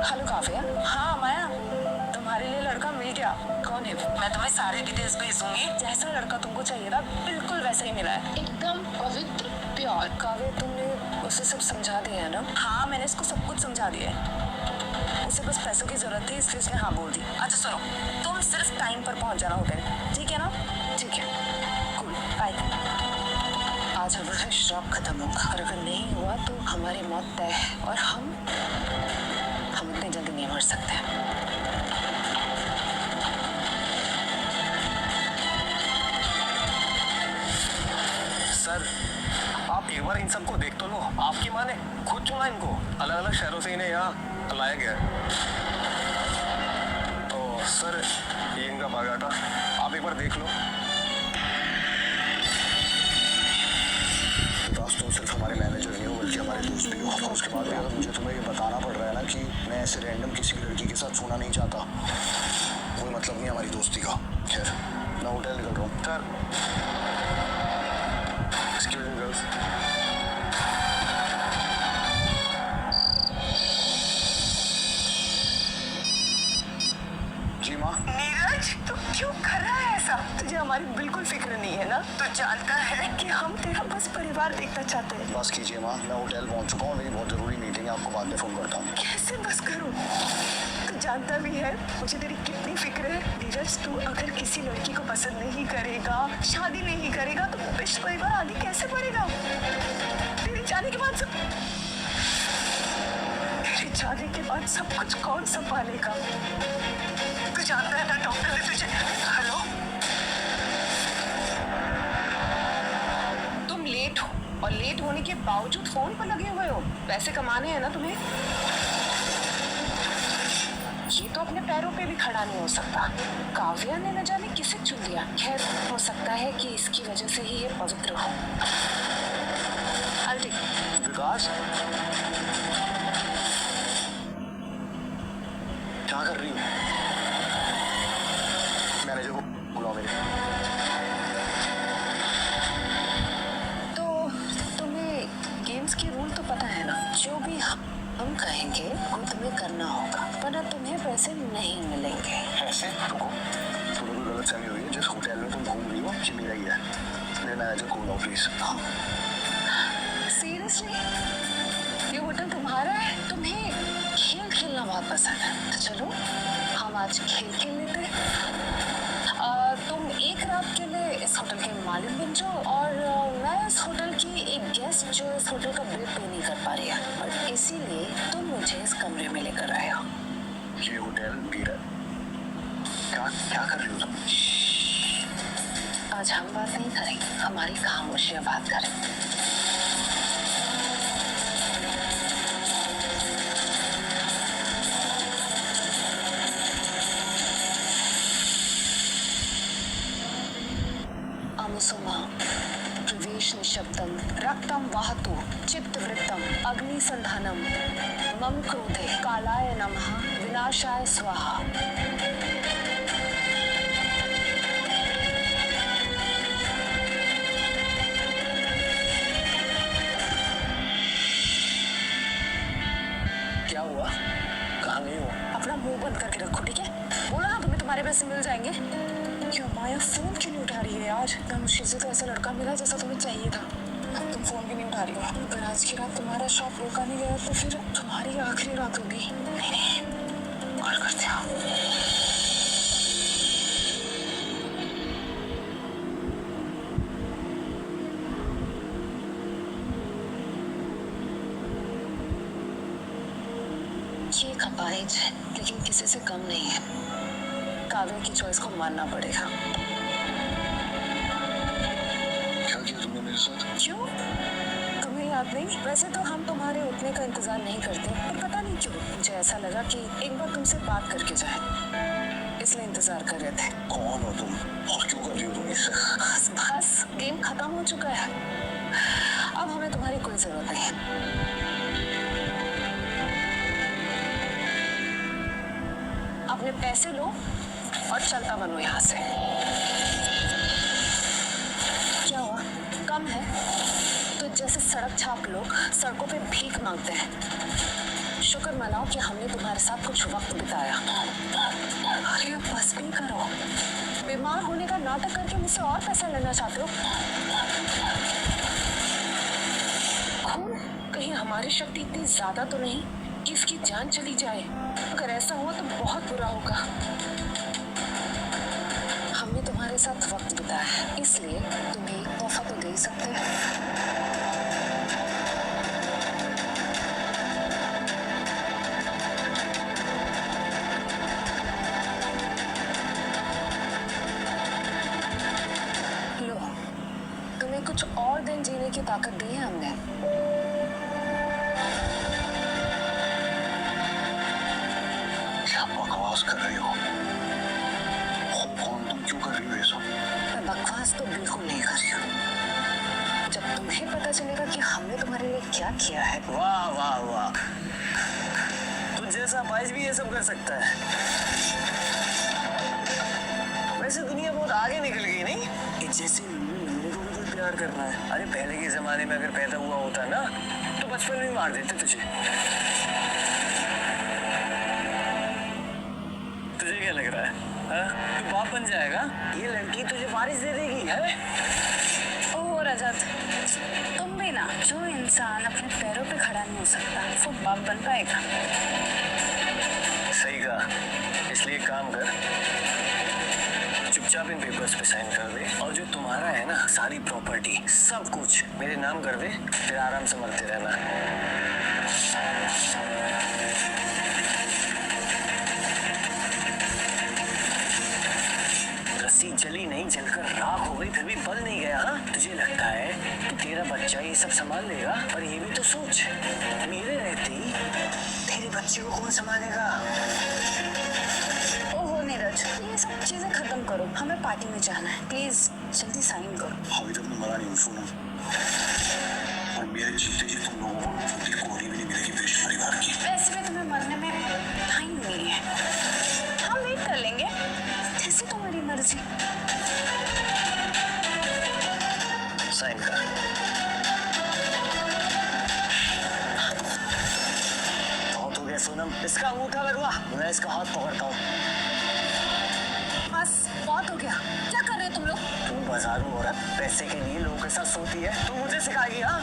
Hello Kavya. हाँ माया, तुम्हारे लिए लड़का मिल गया। कौन है? मैं तुम्हें सारे डिटेल्स भेज दूंगी। जैसा लड़का तुमको चाहिए था बिल्कुल वैसा ही मिला है, एकदम पवित्र प्योर। काव्या, तुमने उसे सब समझा दिया है ना? हाँ, मैंने इसको सब कुछ समझा दिया है। उसे बस पैसों की जरूरत थी, इसलिए उसने हाँ बोल दी। अच्छा सुनो, तुम सिर्फ टाइम पर पहुंच जाना होटल, ठीक है ना? ठीक है, कूल, बाय। आज हमारा श्राप खत्म होगा, और अगर नहीं हुआ तो हमारी मौत तय है, और हम इतने जल्दी नहीं मर सकते। सर, आप एक बार इन सबको देख तो लो। आपकी माँ ने खुद चुना इनको, अलग अलग शहरों से इन्हें यहाँ लाया गया है। तो सर, ये इनका बायोडाटा आप एक बार देख लो। तो सिर्फ हमारे मैनेजर नहीं हो बल्कि हमारे दोस्त भी हो। और उसके बाद भी अगर मुझे तुम्हें ये बताना पड़ रहा है ना कि मैं ऐसे रैंडम किसी की लड़की के साथ सोना नहीं चाहता, कोई मतलब नहीं हमारी दोस्ती का। खैर, मैं होटल निकल रहा हूँ। Sir, excuse me girls. जी माँ। नीरज, तू क्यों कर रहा है ऐसा? तुझे हमारी बिल्कुल फिक्र नहीं है ना? तू जानता है कि हम तेरा बस परिवार देखना चाहते हैं। बस कीजिए माँ, मैं होटल पहुँच चुका हूँ, मेरी बहुत जरूरी मीटिंग है, आपको बाद में फोन करता हूँ। कैसे बस करूं? तू जानता भी है मुझे तेरी कितनी फिक्र है। नीरज, तू अगर किसी लड़की को पसंद नहीं करेगा, शादी नहीं करेगा, तो विश्व परिवार आगे कैसे बढ़ेगा? तेरे जाने के बाद सब कुछ कौन संभालेगा? तू जानता है ना, डॉक्टर ने तुझे। हेलो, तुम लेट हो, और लेट होने के बावजूद फोन पर लगे हुए हो। पैसे कमाने हैं ना तुम्हें? ये तो अपने पैरों पे भी खड़ा नहीं हो सकता। काव्या ने न जाने किसे चुन लिया। खैर, हो सकता है कि इसकी वजह से ही ये पवित्र हो। विकास, क्या कर रही हो? मैनेजर को बुलाओ मेरे। तो तुम्हें गेम्स के रूल तो पता है ना? जो भी हम कहेंगे वो तुम्हें करना होगा, वरना तुम्हें पैसे नहीं मिलेंगे। ऐसे रुको, थोड़ी कोई गलत फहमी हुई है। जिस होटल में तुम घूम रही हो ये मेरा ही है। मेरे मैनेजर को बुलाओ प्लीज। सीरियसली, ये होटल तुम्हारा है? तुम्हें खेल खेलना बहुत पसंद है, तो चलो हम आज खेल खेल लेते हैं। तुम एक रात के लिए इस होटल के मालिक बन जाओ, और मैं इस होटल की एक गेस्ट जो इस होटल का बिल पे नहीं कर पा रही है, और इसीलिए तुम मुझे इस कमरे में लेकर आए हो। ये होटल मेरा। क्या कर रही हो तुम? आज हम बात नहीं करेंगे, हमारी खामोशियां बात करें। अमुसुमा प्रवेश निशब्दम रक्तम वहतु चित्तवृत्तम अग्निसंधानम मम क्रोधे कालाय नमः विनाशाय स्वाहा। क्या हुआ? कहाँ गई हो? अपना मुंह बंद करके रखो, ठीक है? बोला ना तुम्हें तुम्हारे पैसे मिल जाएंगे। क्यों माया फोन क्यों नहीं उठा रही है यार? इतना मुश्किल से तो ऐसा लड़का मिला जैसा तुम्हें चाहिए था, तुम फोन भी नहीं उठा रही हो। अगर आज की रात तुम्हारा शॉप रोका नहीं गया तो फिर तुम्हारी आखिरी रात होगी। नहीं, कॉल करते हो। ये एक अपाहिज है, लेकिन किसी से कम नहीं है। काव्या की चॉइस को मानना पड़ेगा। क्या किया तुमने मेरे साथ? क्यों? तुम्हें याद नहीं? वैसे तो हम तुम्हारे उठने का इंतजार नहीं करते, पर पता नहीं क्यों मुझे ऐसा लगा कि एक बार तुमसे बात करके जाए, इसलिए इंतजार कर रहे थे। कौन हो तुम और क्यों कर रही हो तुम इससे? बस गेम खत्म हो चुका है, अब हमें तुम्हारी कोई जरूरत नहीं है। अपने पैसे लो और चलता बनो यहाँ से। क्या हुआ? कम है? तो जैसे सड़क छाप लोग सड़कों पे भीख मांगते हैं, शुक्र मनाओ कि हमने तुम्हारे साथ कुछ वक्त बिताया। अरे अब बस भी करो। बीमार होने का नाटक करके मुझसे और पैसा लेना चाहते हो? खून कहीं हमारी शक्ति इतनी ज्यादा तो नहीं कि इसकी जान चली जाए? अगर ऐसा हुआ तो बहुत बुरा होगा। हमने तुम्हारे साथ वक्त बिताया है, इसलिए तुम्हें एक तोहफा तो दे ही सकते हैं। लो, तुम्हें कुछ और दिन जीने की ताकत दी है हमने। क्या बकवास कर रही हो? कौन तुम क्यों कर रही हो ये सब? मैं बकवास तो बिल्कुल नहीं कर रही हूँ। जब तुम्हें पता चलेगा कि हमने तुम्हारे लिए क्या किया है। वाह वाह वाह, तुझ जैसा बाइज भी ये सब कर सकता है। वैसे दुनिया बहुत आगे निकल गई नहीं? कि जैसे मेरे को भी कोई प्यार करना है। अरे पहले के जमाने में अगर पैदा हुआ होता ना तो बचपन में मार देते तुझे। तुझे क्या लग रहा है? तू बाप बन जाएगा? ये लड़की तुझे बारिश दे देगी है? ओह रजत, तुम भी ना, जो इंसान अपने पैरों पे खड़ा नहीं हो सकता वो बाप बन पाएगा? सही कहा। इसलिए काम कर, चुपचाप इन पेपर्स पे साइन कर दे और जो तुम्हारा है ना सारी प्रॉपर्टी सब कुछ मेरे नाम कर दे, फिर आराम से मरते रहना। रस्सी जली नहीं, जलकर राख हो गई फिर भी बल नहीं गया। हाँ, तुझे लगता है कि तेरा बच्चा ये सब संभाल लेगा? पर ये भी तो सोच, मेरे रहते ही तेरे बच्चे को कौन संभालेगा? ओहो नीरज, ये सब चीजें खत्म करो, हमें पार्टी में जाना है। प्लीज जल्दी साइन करो। अभी तक मैं मरा नहीं हूँ सोनम, और मेरे जीते जी तुम लोगों को छोटी कोरी भी नहीं मिलेगी विश्व परिवार की। वैसे भी तुम्हें मरने में टाइम नहीं है, हम वेट कर लेंगे, जैसे तुम्हारी मर्जी। साइन कर। बहुत हो गया सोनम, इसका अंगूठा लगवा, मैं इसका हाथ पकड़ता हूँ। बस बहुत हो गया। क्या कर रहे हो तुम लोग? तू बाजारू औरत पैसे के लिए लोगों के साथ सोती है, तू मुझे सिखाएगी? हाँ